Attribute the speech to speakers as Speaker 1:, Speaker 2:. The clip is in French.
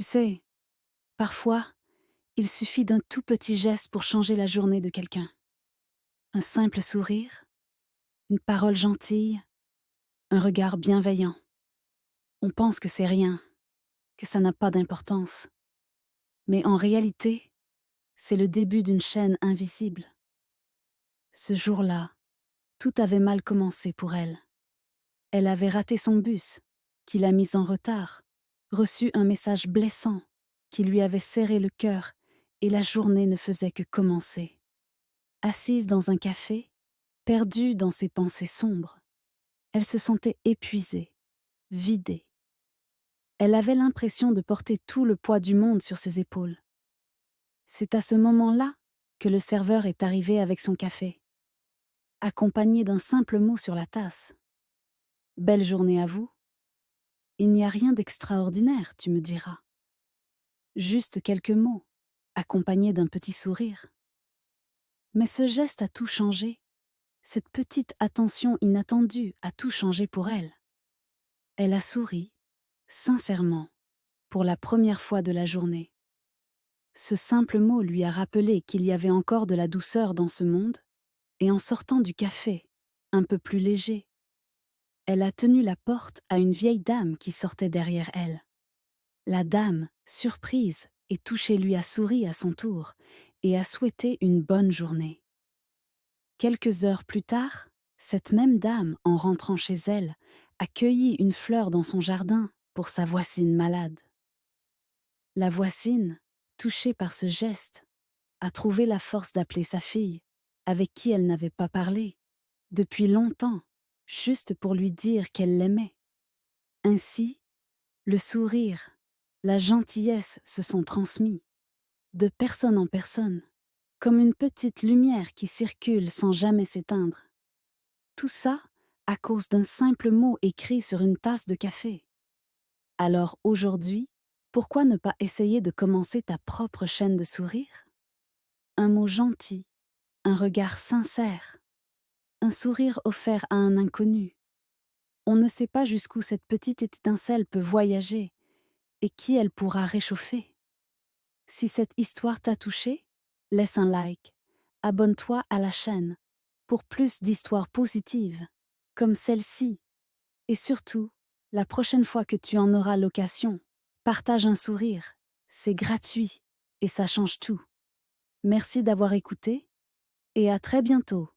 Speaker 1: Tu sais, parfois, il suffit d'un tout petit geste pour changer la journée de quelqu'un. Un simple sourire, une parole gentille, un regard bienveillant. On pense que c'est rien, que ça n'a pas d'importance. Mais en réalité, c'est le début d'une chaîne invisible. Ce jour-là, tout avait mal commencé pour elle. Elle avait raté son bus, qui l'a mise en retard, reçu un message blessant, qui lui avait serré le cœur, et la journée ne faisait que commencer. Assise dans un café, perdue dans ses pensées sombres, elle se sentait épuisée, vidée. Elle avait l'impression de porter tout le poids du monde sur ses épaules. C'est à ce moment-là que le serveur est arrivé avec son café, accompagné d'un simple mot sur la tasse. Belle journée à vous. Il n'y a rien d'extraordinaire, tu me diras. Juste quelques mots, accompagnés d'un petit sourire. Mais ce geste a tout changé. Cette petite attention inattendue a tout changé pour elle. Elle a souri, sincèrement, pour la première fois de la journée. Ce simple mot lui a rappelé qu'il y avait encore de la douceur dans ce monde, et en sortant du café, un peu plus léger, elle a tenu la porte à une vieille dame qui sortait derrière elle. La dame, surprise et touchée, lui a souri à son tour et a souhaité une bonne journée. Quelques heures plus tard, cette même dame, en rentrant chez elle, a cueilli une fleur dans son jardin pour sa voisine malade. La voisine, touchée par ce geste, a trouvé la force d'appeler sa fille, avec qui elle n'avait pas parlé, depuis longtemps, juste pour lui dire qu'elle l'aimait. Ainsi, le sourire, la gentillesse se sont transmis, de personne en personne, comme une petite lumière qui circule sans jamais s'éteindre. Tout ça à cause d'un simple mot écrit sur une tasse de café. Alors aujourd'hui, pourquoi ne pas essayer de commencer ta propre chaîne de sourires? Un mot gentil, un regard sincère, un sourire offert à un inconnu. On ne sait pas jusqu'où cette petite étincelle peut voyager et qui elle pourra réchauffer. Si cette histoire t'a touché, laisse un like, abonne-toi à la chaîne pour plus d'histoires positives comme celle-ci. Et surtout, la prochaine fois que tu en auras l'occasion, partage un sourire. C'est gratuit et ça change tout. Merci d'avoir écouté et à très bientôt.